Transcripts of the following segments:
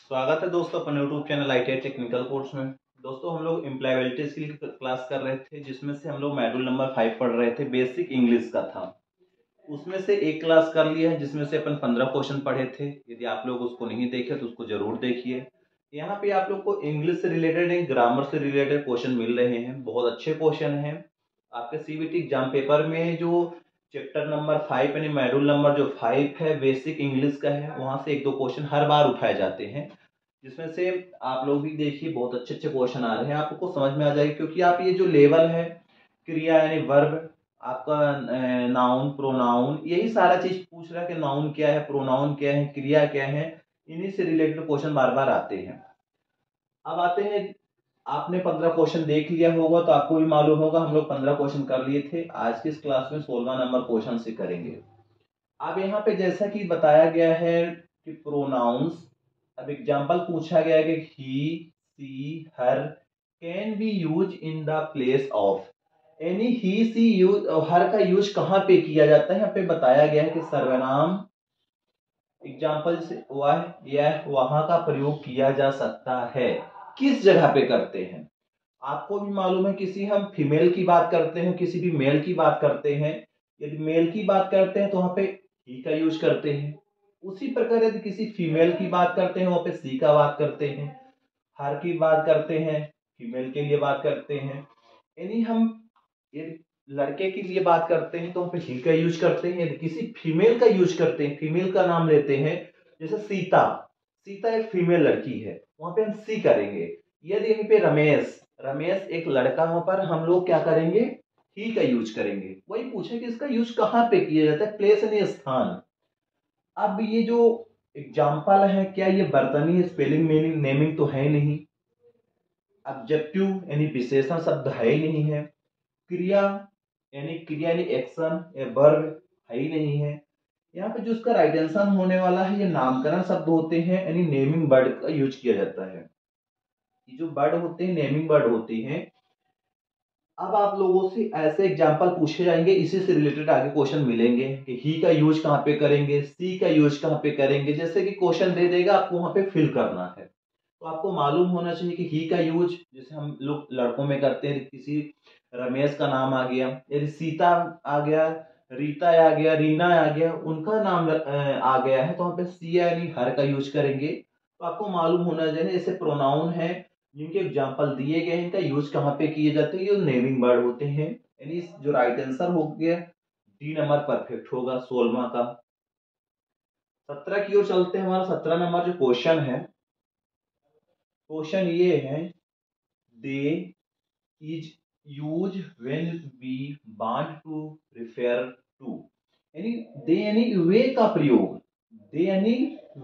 स्वागत है दोस्तों अपने YouTube channel ITI technical course में। दोस्तों हम लोग एम्प्लॉयबिलिटी स्किल की क्लास कर रहे थे, जिसमें से हम लोग मॉड्यूल नंबर 5 पढ़ रहे थे, बेसिक इंग्लिश का था। उसमें से एक क्लास कर लिया है जिसमें से अपन 15 क्वेश्चन पढ़े थे। यदि आप लोग उसको नहीं देखे तो उसको जरूर देखिए। यहाँ पे आप लोग को इंग्लिश से रिलेटेड ग्रामर से रिलेटेड क्वेश्चन मिल रहे हैं, बहुत अच्छे क्वेश्चन हैं। आपके CBT एग्जाम पेपर में जो चैप्टर नंबर 5 यानी मॉड्यूल नंबर जो 5 है बेसिक इंग्लिश का है, वहां से एक दो क्वेश्चन हर बार उठाए जाते हैं, जिसमें से आप लोग भी देखिए बहुत अच्छे अच्छे क्वेश्चन आ रहे हैं, आपको समझ में आ जाएगा। क्योंकि आप ये जो लेवल है, क्रिया यानी वर्ब, आपका नाउन प्रोनाउन, यही सारा चीज पूछ रहा है कि नाउन क्या है, प्रोनाउन क्या है, क्रिया क्या है, इन्हीं से रिलेटेड क्वेश्चन बार बार आते हैं। अब आते हैं, आपने 15 क्वेश्चन देख लिया होगा तो आपको भी मालूम होगा हम लोग 15 क्वेश्चन कर लिए थे। आज की इस क्लास में 16वां नंबर क्वेश्चन से करेंगे। अब यहाँ पे जैसा कि बताया गया है कि प्रोनाउंस, अब एग्जांपल पूछा गया है कि he, she, her can be use in the place of, यानी ही सी यूज, हर का यूज कहाँ पे किया जाता है। यहाँ पे बताया गया है कि सर्वनाम, एग्जाम्पल से वह यह वहां का प्रयोग किया जा सकता है। किस जगह पे करते हैं आपको भी मालूम है। किसी हम फीमेल की बात करते हैं, किसी भी मेल की बात करते हैं, यदि मेल की बात करते हैं तो वहां पे ही का यूज करते हैं। उसी प्रकार यदि किसी फीमेल की बात करते हैं वहां पे सी का बात करते हैं। हर की बात करते हैं, फीमेल के लिए बात करते हैं। यानी हम यदि लड़के के लिए बात करते हैं तो वहां पे ही का यूज करते हैं। यदि किसी फीमेल का यूज करते हैं, फीमेल का नाम लेते हैं, जैसे सीता, सीता एक फीमेल लड़की है, वहां पे हम सी करेंगे। यदि यहीं पे रमेश, रमेश एक लड़का, वहां पर हम लोग क्या करेंगे, ही का यूज करेंगे। वही पूछे कि इसका यूज कहाँ पे किया जाता है, प्लेस यानी स्थान। अब ये जो एग्जाम्पल है, क्या ये बर्तनी स्पेलिंग मीनिंग नेमिंग तो है नहीं। ऑब्जेक्टिव यानी विशेषण शब्द है ही नहीं है। क्रिया यानी एक्शन या वर्ब है ही नहीं है। यहाँ पे जो इसका राइट आंसर होने वाला है, ये नामकरण शब्द होते हैं, यानी नेमिंग वर्ड का यूज किया जाता है। ये जो वर्ड होते हैं नेमिंग वर्ड होते हैं। अब आप लोगों से ऐसे एग्जाम्पल पूछे जाएंगे, इसी से रिलेटेड आगे क्वेश्चन मिलेंगे कि ही का यूज कहाँ पे करेंगे, सी का यूज कहाँ पे करेंगे। जैसे कि क्वेश्चन दे देगा, आपको वहां पे फिल करना है। तो आपको मालूम होना चाहिए कि ही का यूज जैसे हम लोग लड़कों में करते हैं, किसी रमेश का नाम आ गया, यदि सीता आ गया, रीता आ गया, रीना आ गया, उनका नाम आ गया है, तो वहां पे सी यानी हर का यूज करेंगे। तो आपको मालूम होना चाहिए जैसे प्रोनाउन है, जिनके एग्जाम्पल दिए गए हैं, इनका यूज कहाँ पे किए जाते हैं, ये नेमिंग वर्ड होते हैं। यानी जो राइट आंसर हो गया डी नंबर परफेक्ट होगा 16वां का। 17 की ओर चलते हैं। हमारा 17 नंबर जो क्वेश्चन है, क्वेश्चन ये है, they is use when we want to refer to, यानी दे यानी वे का प्रयोग, दे यानी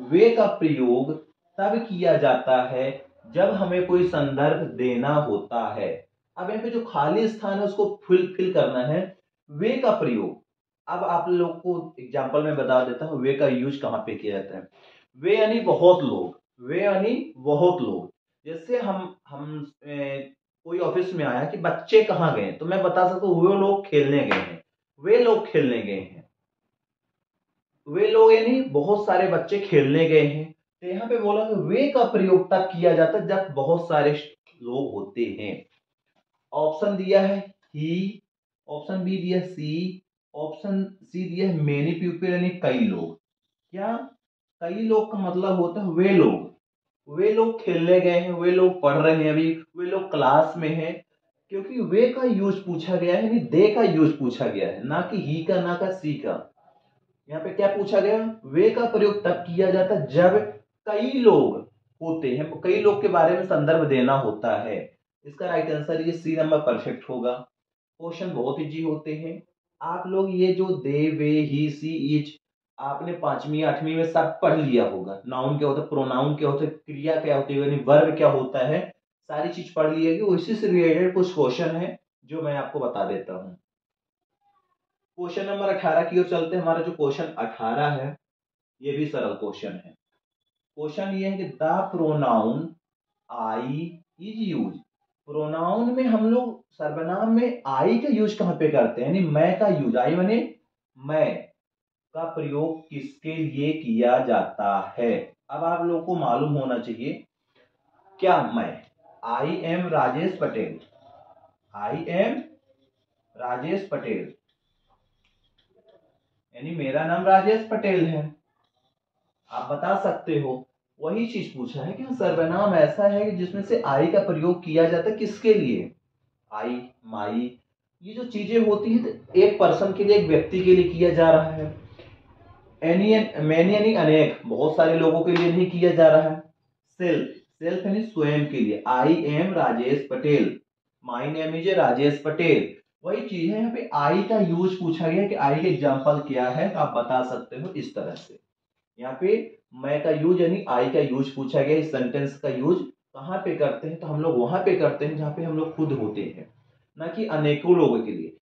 वे का प्रयोग तब किया जाता है जब हमें कोई संदर्भ देना होता है। अब यहाँ पे जो खाली स्थान है उसको फिल फिल करना है। वे का प्रयोग, अब आप लोग को एग्जांपल में बता देता हूँ वे का यूज कहाँ पे किया जाता है। वे यानी बहुत लोग, वे यानी बहुत लोग। जैसे हम कोई ऑफिस में आया कि बच्चे कहाँ गए, तो मैं बता सकता हूँ वो लोग खेलने गए हैं, वे लोग खेलने गए हैं। वे लोग यानी बहुत सारे बच्चे खेलने गए हैं। तो यहाँ पे बोला कि वे का प्रयोग तब किया जाता है जब बहुत सारे लोग होते हैं। ऑप्शन दिया है ही, ऑप्शन बी दिया सी, ऑप्शन सी दिया है मेनी पीपल यानी कई लोग। क्या कई लोग का मतलब होता है वे लोग, वे लोग खेलने गए हैं, वे लोग पढ़ रहे हैं अभी, वे लोग क्लास में हैं। क्योंकि वे का यूज पूछा गया है, यानी दे का यूज पूछा गया है, ना कि ही का, ना का सी का। यहाँ पे क्या पूछा गया, वे का प्रयोग तब किया जाता है जब कई लोग होते हैं, कई लोग के बारे में संदर्भ देना होता है। इसका राइट आंसर ये सी नंबर परफेक्ट होगा। क्वेश्चन बहुत इजी होते हैं। आप लोग ये जो दे, वे, ही, सी, ईच, आपने 5वीं 8वीं में सब पढ़ लिया होगा। नाउन क्या होता है, प्रोनाउन क्या होता है, क्रिया क्या होती है, यानी वर्ब क्या होता है, सारी चीज पढ़ ली है। उसी से रिलेटेड कुछ क्वेश्चन है जो मैं आपको बता देता हूँ। क्वेश्चन नंबर 18 की ओर चलते हैं। हमारा जो क्वेश्चन 18 है ये भी सरल क्वेश्चन है। क्वेश्चन ये है कि the pronoun I is use, pronoun में हम लोग सर्वनाम में आई का यूज कहां पे करते हैं, यानी मैं का यूज, आई माने मैं का प्रयोग किसके लिए किया जाता है। अब आप लोगों को मालूम होना चाहिए, क्या मैं I am Rajesh Patel, I am Rajesh Patel यानी मेरा नाम राजेश पटेल है, आप बता सकते हो। वही चीज पूछा है कि सर्वनाम ऐसा है कि जिसमें से आई का प्रयोग किया जाता है किसके लिए, आई, माई, ये जो चीजें होती है तो एक पर्सन के लिए, एक व्यक्ति के लिए किया जा रहा है। एनी मैनी यानी अनेक, बहुत सारे लोगों के लिए नहीं किया जा रहा है। सेल्फ, सेल्फ यानी स्वयं के लिए, I am Rajesh Patel, my name is Rajesh Patel. वही चीज है, यहाँ पे आई का यूज पूछा गया कि आई का एग्जाम्पल क्या है, तो आप बता सकते हो इस तरह से। यहाँ पे मैं का यूज यानी आई का यूज पूछा गया। इस सेंटेंस का यूज कहाँ पे करते हैं, तो हम लोग वहां पे करते हैं जहाँ पे हम लोग खुद होते हैं, ना कि अनेकों लोगों के लिए।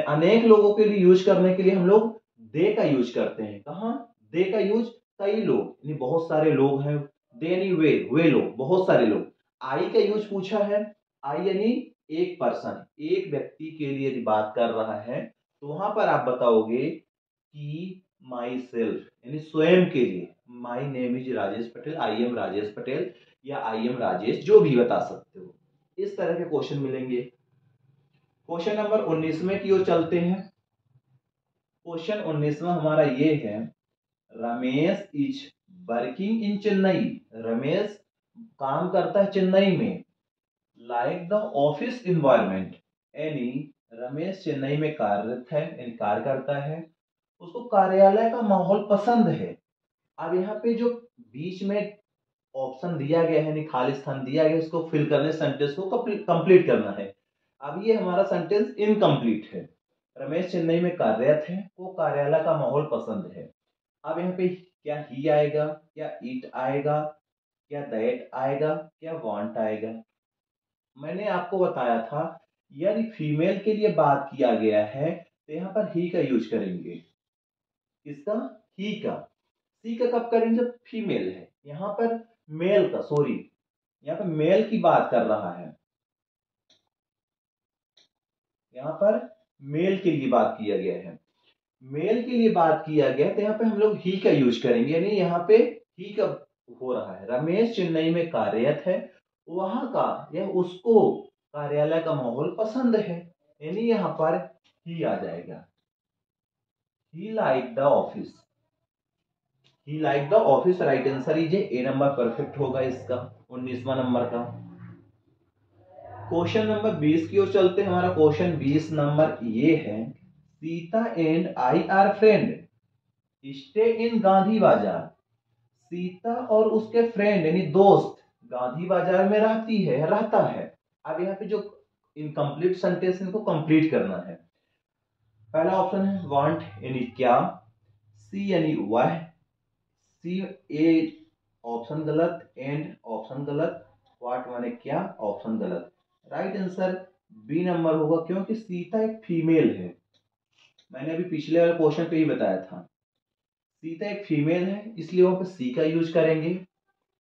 अनेक लोगों के लिए यूज करने के लिए हम लोग दे का यूज करते हैं। कहाँ दे का यूज, कई लोग यानी बहुत सारे लोग हैं, दे यानी वे लोग, बहुत सारे लोग। आई का यूज पूछा है, आई यानी एक पर्सन, एक व्यक्ति के लिए यदि बात कर रहा है तो वहां पर आप बताओगे कि माई सेल्फ यानी स्वयं के लिए, my name is Rajesh Patel, I am Rajesh Patel या आई एम राजेश, जो भी बता सकते हो। इस तरह के क्वेश्चन मिलेंगे। क्वेश्चन नंबर 19वें की ओर चलते हैं। क्वेश्चन 19वां हमारा ये है, Ramesh is working in Chennai, Ramesh काम करता है चेन्नई में, लाइक द ऑफिस इन्वायरमेंट यानी रमेश चेन्नई में कार्यरत है यानी कार्य करता है, उसको कार्यालय का माहौल पसंद है। अब यहाँ पे जो बीच में ऑप्शन दिया गया है, खाली स्थान दिया गया है, उसको फिल करने, सेंटेंस को कंप्लीट करना है। अब ये हमारा सेंटेंस इनकम्प्लीट है। रमेश चेन्नई में कार्यरत है, वो कार्यालय का माहौल पसंद है। अब यहाँ पे क्या ही आएगा, क्या इट आएगा, क्या दैट आएगा, क्या वांट आएगा। मैंने आपको बताया था यदि फीमेल के लिए बात किया गया है तो यहाँ पर ही का यूज करेंगे। किसका, ही का। सी का कब करेंगे, जब फीमेल है। यहाँ पर मेल का, सॉरी, यहाँ पर मेल की बात कर रहा है, यहाँ पर मेल के लिए बात किया गया है, मेल के लिए बात किया गया तो यहाँ पे हम लोग ही का यूज करेंगे। यानी यहाँ पे ही का हो रहा है, रमेश चेन्नई में कार्यरत है, वहां का या उसको कार्यालय का माहौल पसंद है, यानी यहाँ पर ही आ जाएगा। He like the office, he like the office, right answer is a number perfect होगा इसका, 19वां नंबर का। क्वेश्चन नंबर 20 की ओर चलते हैं। हमारा क्वेश्चन 20 नंबर ये है, Sita and I are friend, stay in Gandhi बाजार। सीता और उसके फ्रेंड यानी दोस्त गांधी बाजार में रहता है। अब यहाँ पे जो इनकम्प्लीट सेंटेंस इनको कंप्लीट करना है। पहला ऑप्शन है वांट यानी क्या, सी यानी वह, सी ए ऑप्शन गलत, एंड ऑप्शन गलत, व्हाट माने क्या, ऑप्शन गलत। राइट आंसर बी नंबर होगा, क्योंकि सीता एक फीमेल है। मैंने अभी पिछले वाले क्वेश्चन पे ही बताया था, सीता एक फीमेल है, इसलिए वहां पे सी का यूज करेंगे।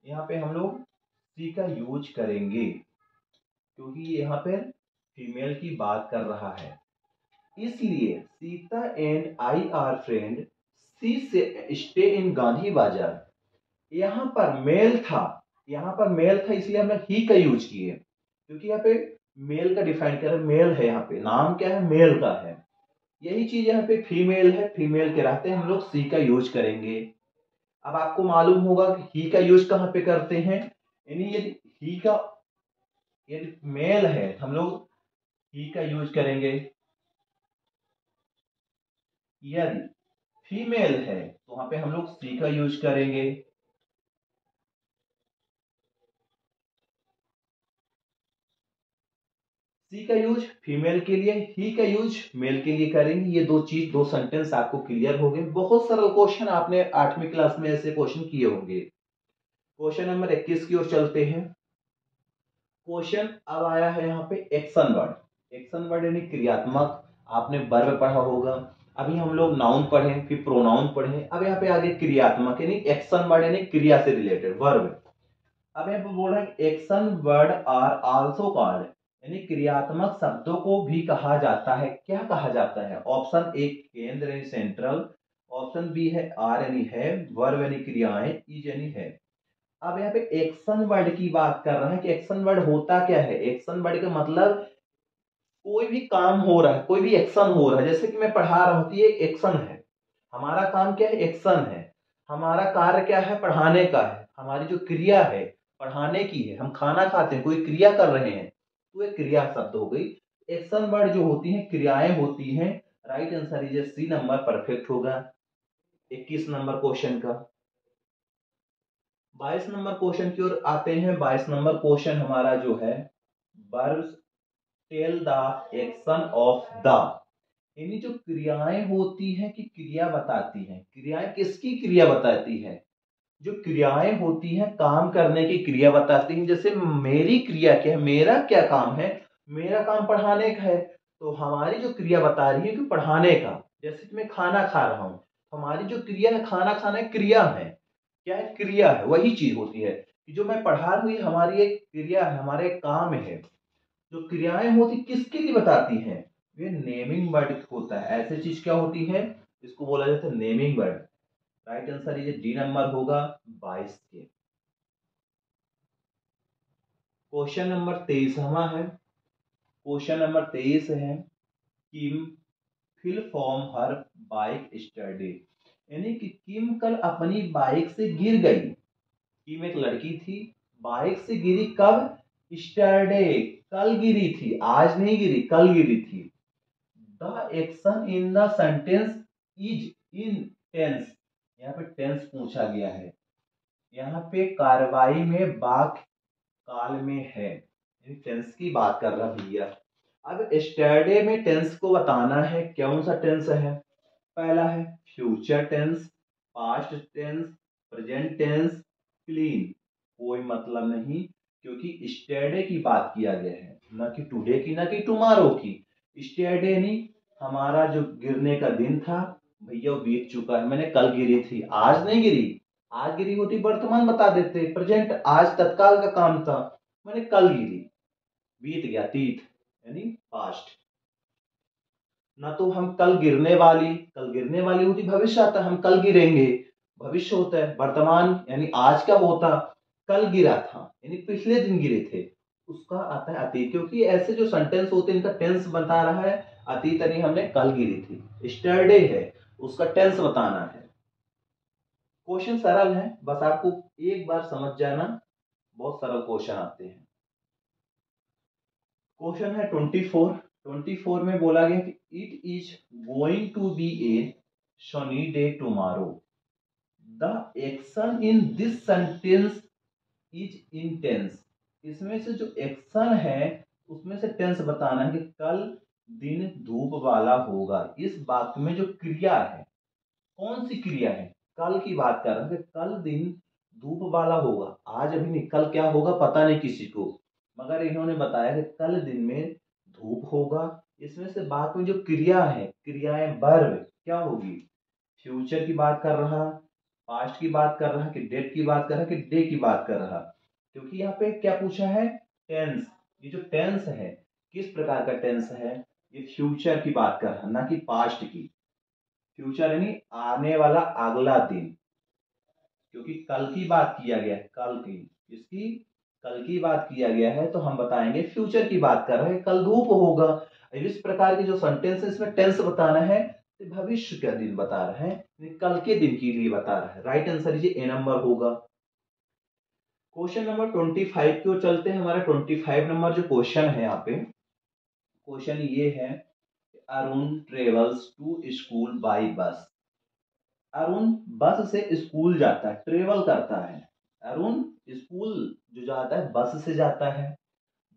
यहाँ पे हम लोग सी का यूज करेंगे क्योंकि यहाँ पे फीमेल की बात कर रहा है। इसलिए Sita and I are friend, she से स्टे इन गांधी बाजार। यहाँ पर मेल था, यहाँ पर मेल था, इसलिए हमने ही का यूज किए, क्योंकि यहाँ पे मेल का डिफाइन कर, मेल है, यहाँ पे नाम क्या है, मेल का है। यही चीज यहाँ पे फीमेल है, फीमेल के रहते हम लोग सी का यूज करेंगे। अब आपको मालूम होगा कि ही का यूज कहाँ पे करते हैं, यानी यदि ही का, यदि मेल है तो हम लोग ही का यूज करेंगे, यदि फीमेल है तो वहां पे हम लोग सी का यूज करेंगे। सी का यूज फीमेल के लिए, ही का यूज मेल के लिए करेंगे। ये दो चीज, दो सेंटेंस आपको क्लियर हो गए। बहुत सारे क्वेश्चन आपने 8वीं क्लास में ऐसे क्वेश्चन किए होंगे। क्वेश्चन नंबर 21 की ओर चलते हैं। क्वेश्चन अब आया है यहाँ पे एक्शन वर्ड। एक्शन वर्ड यानी क्रियात्मक, आपने वर्ब पढ़ा होगा। अभी हम लोग नाउन पढ़े, फिर प्रोनाउन पढ़े, अब यहाँ पे आगे क्रियात्मक यानी एक्शन वर्ड यानी क्रिया से रिलेटेड वर्ब। अब यहाँ पे बोल रहा है action word are also called, यानी क्रियात्मक शब्दों को भी कहा जाता है। क्या कहा जाता है, ऑप्शन ए केंद्र यानी सेंट्रल, ऑप्शन बी है आर यानी है, वर्ब यानी क्रियाएं, इज यानी है। अब यहाँ पे एक्शन वर्ड की बात कर रहा है कि एक्शन वर्ड होता क्या है। एक्शन वर्ड का मतलब कोई भी काम हो रहा है, कोई भी एक्शन हो रहा है, जैसे कि मैं पढ़ा रहा हूँ, ये एक्शन है। हमारा काम क्या है, एक्शन है। हमारा कार्य क्या है, पढ़ाने का है। हमारी जो क्रिया है पढ़ाने की है। हम खाना खाते हैं, कोई क्रिया कर रहे हैं, तो ये क्रिया शब्द हो गई। एक्शन वर्ड जो होती हैं क्रियाएं होती हैं। Right answer is C number perfect होगा 21 नंबर क्वेश्चन का। 22 नंबर क्वेश्चन की ओर आते हैं। 22 नंबर क्वेश्चन हमारा जो है, verbs tell the action of the, यानी जो क्रियाएं होती हैं कि क्रिया बताती हैं। क्रियाएं किसकी क्रिया बताती है, जो क्रियाएं होती हैं काम करने की क्रिया बताती हैं। जैसे मेरी क्रिया क्या है, मेरा क्या काम है, मेरा काम पढ़ाने का है, तो हमारी जो क्रिया बता रही है कि पढ़ाने का। जैसे कि मैं खाना खा रहा हूँ, हमारी जो क्रिया है, खाना खाना एक क्रिया है। क्या है, क्रिया है। वही चीज होती है कि जो मैं पढ़ा रही हूँ हमारी एक क्रिया है, हमारा एक काम है। जो क्रियाएं होती किसके लिए बताती हैं, ये नेमिंग वर्ड होता है। ऐसी चीज क्या होती है, इसको बोला जाता है नेमिंग वर्ड। राइट आंसर ये डी नंबर होगा 22 के। क्वेश्चन नंबर 23 है। क्वेश्चन नंबर 23 है, किम फिल फॉर्म हर बाइक स्टडी, यानी कि किम कल अपनी बाइक से गिर गई। किम एक लड़की थी, बाइक से गिरी कब, स्टरडे, कल गिरी थी, आज नहीं गिरी, कल गिरी थी। The action in the sentence is in tense, यहाँ पे टेंस पूछा गया है। यहाँ पे कार्रवाई में वाक्य काल में है, टेंस की बात कर रहा भैया। अब स्टरडे में टेंस को बताना है, कौन सा टेंस है। पहला है future tense, past tense, present tense, clean. कोई मतलब नहीं, क्योंकि स्टरडे की बात किया गया है, न कि टुडे की, न कि टुमारो की। स्टरडे नहीं, हमारा जो गिरने का दिन था भैया वो बीत चुका है। मैंने कल गिरी थी, आज नहीं गिरी। आज गिरी होती वर्तमान बता देते, प्रेजेंट आज तत्काल का काम था, मैंने कल गिरी, बीत गया, तीत यानी पास्ट। ना तो हम कल गिरने वाली, कल गिरने वाली होती भविष्य आता, हम कल गिरेंगे, भविष्य होता है। वर्तमान यानी आज कब होता, कल गिरा था यानी पिछले दिन गिरे थे, उसका आता है अतीत। क्योंकि ऐसे जो सेंटेंस होते हैं इनका टेंस बता रहा है अतीत, यानी हमने कल गिरी थी। स्टरडे है, उसका टेंस बताना है। क्वेश्चन सरल है, बस आपको एक बार समझ जाना, बहुत सरल क्वेश्चन आते हैं। क्वेश्चन है 24। 24 में बोला गया कि it is going to be a sunny day tomorrow. The action in this sentence is in tense. इसमें से जो एक्शन है उसमें से टेंस बताना है कि कल दिन धूप वाला होगा। इस वाक्य में जो क्रिया है, कौन सी क्रिया है, कल की बात कर रहा है कि कल दिन धूप वाला होगा। आज अभी नहीं, कल क्या होगा पता नहीं किसी को, मगर इन्होंने बताया कि कल दिन में धूप होगा। इसमें से बात में जो क्रिया है, क्रियाएं वर्ब क्या होगी, फ्यूचर की बात कर रहा, पास्ट की बात कर रहा, कि डेट की बात कर रहा, कि डे की बात कर रहा। क्योंकि यहाँ पे क्या पूछा है, टेंस। ये जो टेंस है किस प्रकार का टेंस है, ये फ्यूचर की बात कर रहा, ना कि पास्ट की। फ्यूचर यानी आने वाला अगला दिन, क्योंकि कल की बात किया गया है, कल की, इसकी कल की बात किया गया है, तो हम बताएंगे फ्यूचर की बात कर रहे हैं, कल धूप होगा। इस प्रकार के जो सेंटेंस है इसमें टेंस बताना है, तो भविष्य का दिन बता रहे हैं, कल के दिन के लिए बता रहा है। राइट आंसर ये ए नंबर होगा। क्वेश्चन नंबर 25 की ओर चलते हैं। हमारा 25 नंबर जो क्वेश्चन है यहाँ पे, क्वेश्चन ये है, Arun travels to school by bus. Arun बस से स्कूल जाता है, ट्रेवल करता है। अरुण स्कूल जो जाता है बस से जाता है।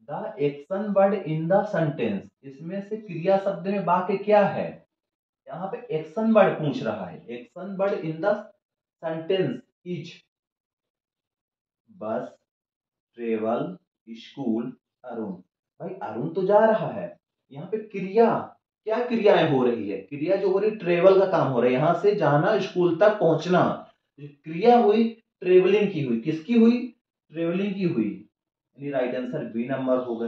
The action word in the sentence, इसमें से क्रिया शब्द में वाक्य क्या है। यहाँ पे एक्शन वर्ड पूछ रहा है, action word in the sentence is बस, ट्रेवल, स्कूल, अरुण। भाई अरुण तो जा रहा है, यहाँ पे क्रिया, क्या क्रियाएं हो रही है, क्रिया जो हो रही ट्रेवल का काम हो रहा है, यहां से जाना, स्कूल तक पहुंचना। क्रिया हुई ट्रेवलिंग की हुई, किसकी हुई, ट्रेवलिंग की हुई, यानी राइट आंसर बी नंबर होगा।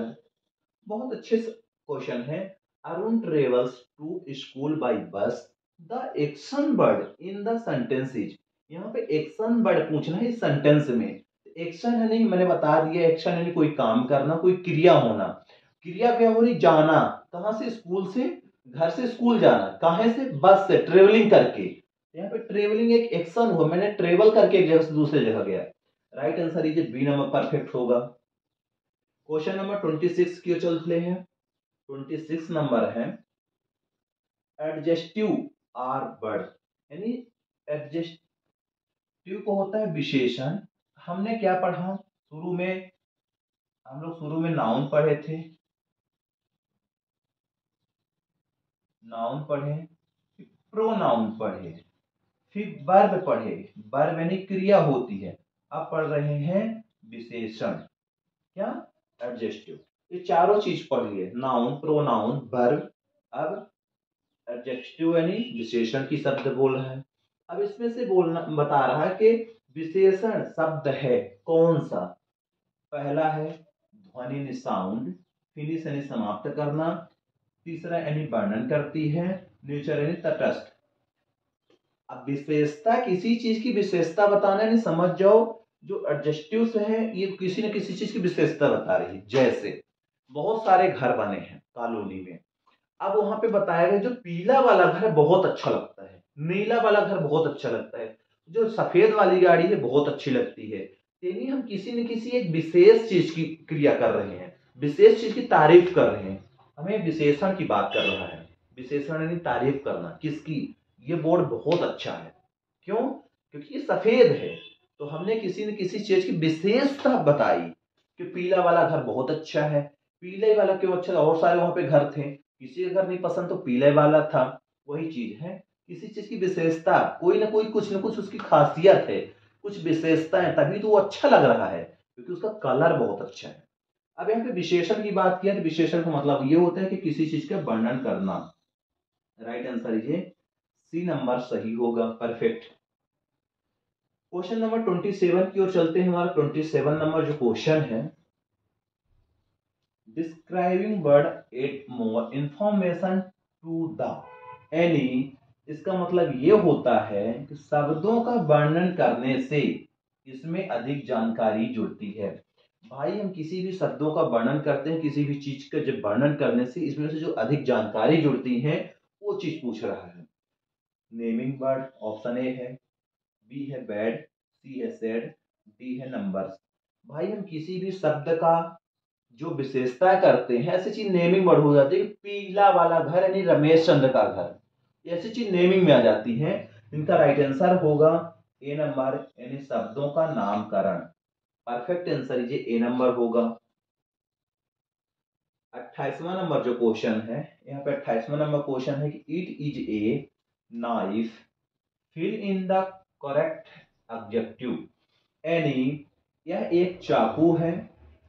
बहुत अच्छे क्वेश्चन है। Arun travels to school by bus the action word in the sentence is, यहाँ पे एक्शन वर्ड पूछना है सेंटेंस में। एक्शन है नहीं, मैंने बता दिया, एक्शन है कोई काम करना, कोई क्रिया होना। क्रिया क्या हो रही, जाना, कहां से, स्कूल से, घर से स्कूल जाना, कहां से, बस से, ट्रेवलिंग करके। यहाँ पे ट्रेवलिंग एक एक्शन हुआ, मैंने ट्रेवल करके एक जगह से दूसरे जगह गया। Right answer is B number perfect होगा। क्वेश्चन नंबर 26 की ओर चलते हैं। 26 नंबर है एडजेक्टिव आर वर्ड, यानी एडजेक्टिव को होता है विशेषण। हमने क्या पढ़ा शुरू में, हम लोग शुरू में नाउन पढ़े थे, नाउन पढ़े, प्रोनाउन पढ़े, फिर वर्ब पढ़े, वर्ब यानी क्रिया होती है। अब पढ़ रहे हैं विशेषण, क्या, एडजेक्टिव। ये चारों चीज पढ़ लिए, नाउन, प्रोनाउन, वर्ब। अब एडजेक्टिव यानी विशेषण की शब्द बोल रहा है। अब इसमें से बोलना बता रहा है कि विशेषण शब्द है कौन सा। पहला है ध्वनि साउंड, फिनिश यानी समाप्त करना, तीसरा यानी वर्णन करती है, नेचर यानी तटस्थ। अब विशेषता, किसी चीज की विशेषता बताना यानी समझ जाओ जो एडजेक्टिव्स है ये किसी न किसी चीज की विशेषता बता रही है। जैसे बहुत सारे घर बने हैं कॉलोनी में, अब वहां पे बताया गया जो पीला वाला घर बहुत अच्छा लगता है, नीला वाला घर बहुत अच्छा लगता है, जो सफेद वाली गाड़ी है बहुत अच्छी लगती है। यानी हम किसी न किसी एक विशेष चीज की क्रिया कर रहे हैं, विशेष चीज की तारीफ कर रहे हैं। हमें विशेषण की बात कर रहा है। विशेषण यानी तारीफ करना किसकी, ये बोर्ड बहुत अच्छा है, क्यों, क्योंकि ये सफेद है। तो हमने किसी न किसी चीज की विशेषता बताई कि पीला वाला घर बहुत अच्छा है। पीले वाला क्यों अच्छा, और सारे वहां पे घर थे, किसी का घर नहीं पसंद तो पीले वाला था। वही चीज है, किसी चीज की विशेषता, कोई ना कोई कुछ ना कुछ उसकी खासियत है, कुछ विशेषता है, तभी तो वो अच्छा लग रहा है क्योंकि उसका कलर बहुत अच्छा है। अब यहाँ पे विशेषण की बात किया तो विशेषण का मतलब ये होता है कि किसी चीज का वर्णन करना। राइट आंसर ये सी नंबर सही होगा, परफेक्ट। क्वेश्चन नंबर 27 की ओर चलते हैं। हमारा 27 नंबर जो क्वेश्चन है, describing word at more information to the any, इसका मतलब ये होता है कि शब्दों का वर्णन करने से इसमें अधिक जानकारी जुड़ती है। भाई हम किसी भी शब्दों का वर्णन करते हैं, किसी भी चीज का जब वर्णन करने से इसमें से जो अधिक जानकारी जुड़ती है वो चीज पूछ रहा है। नेमिंग वर्ड ऑप्शन ए है, बी है बैड, सी है सैड, डी है नंबर्स। भाई हम किसी भी शब्द का जो विशेषता करते हैं ऐसी चीज नेमिंग वर्ड हो जाती है। पीला वाला घर यानी रमेश चंद्र का घर, ऐसी चीज नेमिंग में आ जाती है। इनका राइट आंसर होगा ए नंबर, यानी शब्दों का नामकरण। परफेक्ट आंसर ये ए नंबर होगा। 28वां नंबर जो क्वेश्चन है, यहाँ पे 28वां नंबर क्वेश्चन है कि it is a knife, fill in the correct objective, यानी यह एक चाकू है,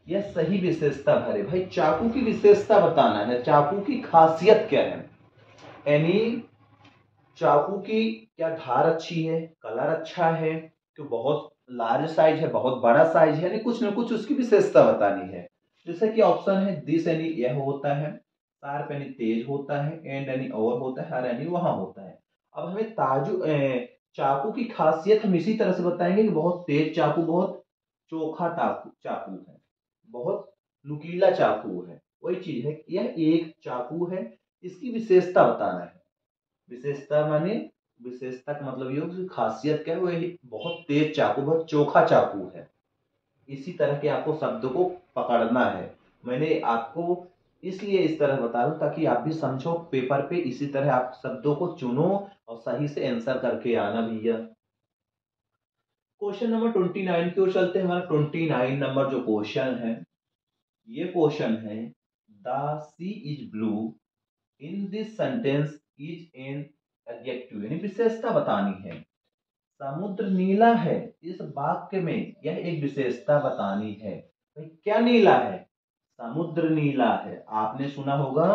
यह सही विशेषता भरे। भाई चाकू की विशेषता बताना है, चाकू की खासियत क्या है, यानी चाकू की क्या धार अच्छी है, कलर अच्छा है, कि बहुत लार्ज साइज है, बहुत बड़ा साइज है, यानी कुछ ना कुछ उसकी विशेषता बतानी है। जैसे कि ऑप्शन है दिस यानी यह होता है, शार्प यानी तेज होता है, एंड यानी और होता है, हर यानी वहां होता है। अब हमें चाकू की खासियत हम इसी तरह से बताएंगे कि बहुत तेज चाकू, बहुत चोखा चाकू चाकू है, बहुत नुकीला चाकू है। वही चीज है, यह एक चाकू है, इसकी विशेषता बताना है। विशेषता माने, विशेषता का मतलब ये हो कि खासियत क्या है, वो बहुत तेज चाकू, बहुत चोखा चाकू है। इसी तरह के आपको शब्द को पकड़ना है। मैंने आपको इसलिए इस तरह बता रहा हूं ताकि आप भी समझो पेपर पे, इसी तरह आप शब्दों को चुनो और सही से आंसर करके आना भैया। क्वेश्चन नंबर 29 की ओर चलते हैं। हमारा 29 नंबर जो क्वेश्चन है, ये क्वेश्चन है the sea is blue in this sentence is an adjective, यानी विशेषता बतानी है। समुद्र नीला है, इस वाक्य में यह एक विशेषता बतानी है। भाई क्या नीला है, समुद्र नीला है, आपने सुना होगा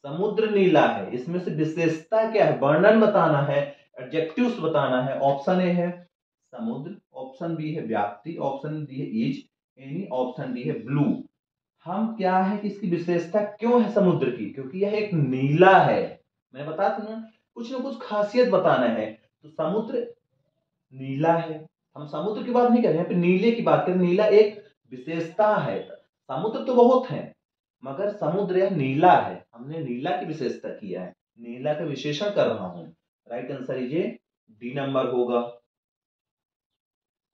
समुद्र नीला है, इसमें से विशेषता क्या है, वर्णन बताना है, एडजेक्टिव्स बताना है। ऑप्शन ए है समुद्र, ऑप्शन बी है व्याप्ति, ऑप्शन डी है इज, यानी ऑप्शन डी है ब्लू। हम क्या है कि इसकी विशेषता क्यों है समुद्र की, क्योंकि यह एक नीला है। मैंने बताया था ना, कुछ ना कुछ खासियत बताना है। तो समुद्र नीला है, हम समुद्र की बात नहीं कर रहे हैं, यहाँ पे नीले की बात करें। नीला एक विशेषता है, समुद्र तो बहुत है मगर समुद्र यह नीला है, हमने नीला की विशेषता किया है, नीला का विशेषण कर रहा हूं। राइट आंसर ये डी नंबर होगा।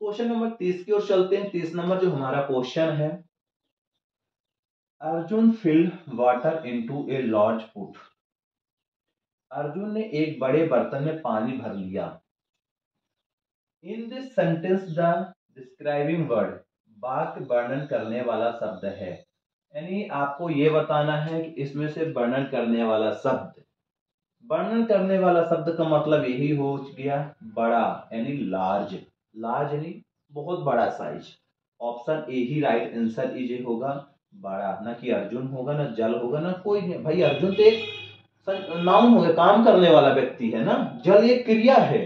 क्वेश्चन नंबर 30 की ओर चलते हैं। 30 नंबर जो हमारा क्वेश्चन है, Arjun field water into a large put. Arjun ने एक बड़े बर्तन में पानी भर लिया। इन this sentence the describing word, वाक्य वर्णन करने वाला शब्द है। यानी आपको ये बताना है कि इसमें से वर्णन करने वाला शब्द, वर्णन करने वाला शब्द का मतलब यही हो गया बड़ा, यानी लार्ज। लार्ज यानी बहुत बड़ा size. Option A he right answer is होगा, बड़ा। ना कि अर्जुन होगा, ना जल होगा, ना कोई नहीं। भाई अर्जुन तो एक नाउन हो गया, काम करने वाला व्यक्ति है ना, जल एक क्रिया है।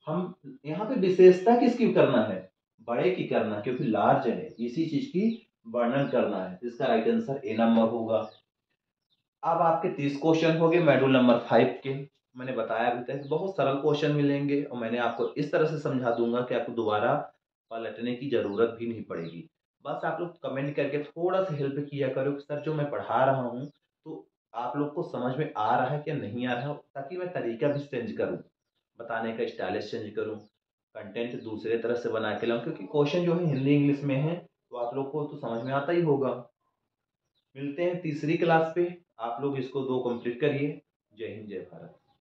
हम यहाँ पे विशेषता किसकी करना है, बड़े की करना है, क्योंकि लार्ज है, इसी चीज की वर्णन करना है। इसका राइट आंसर ए नंबर होगा। अब आपके 30 क्वेश्चन हो गए मॉड्यूल नंबर 5 के। मैंने बताया अभी तक बहुत सरल क्वेश्चन मिलेंगे और मैंने आपको इस तरह से समझा दूंगा कि आपको दोबारा पलटने की जरूरत भी नहीं पड़ेगी। बस आप लोग कमेंट करके थोड़ा सा हेल्प किया करो कि सर जो मैं पढ़ा रहा हूँ तो आप लोग को समझ में आ रहा है कि नहीं आ रहा है, ताकि मैं तरीका भी चेंज करूँ, बताने का स्टाइलिश चेंज करूँ, कंटेंट दूसरे तरह से बना के लाऊं। क्योंकि क्वेश्चन जो है हिंदी इंग्लिश में है तो आप लोग को तो समझ में आता ही होगा। मिलते हैं तीसरी क्लास पे, आप लोग इसको 2 कंप्लीट करिए। जय हिंद जय भारत।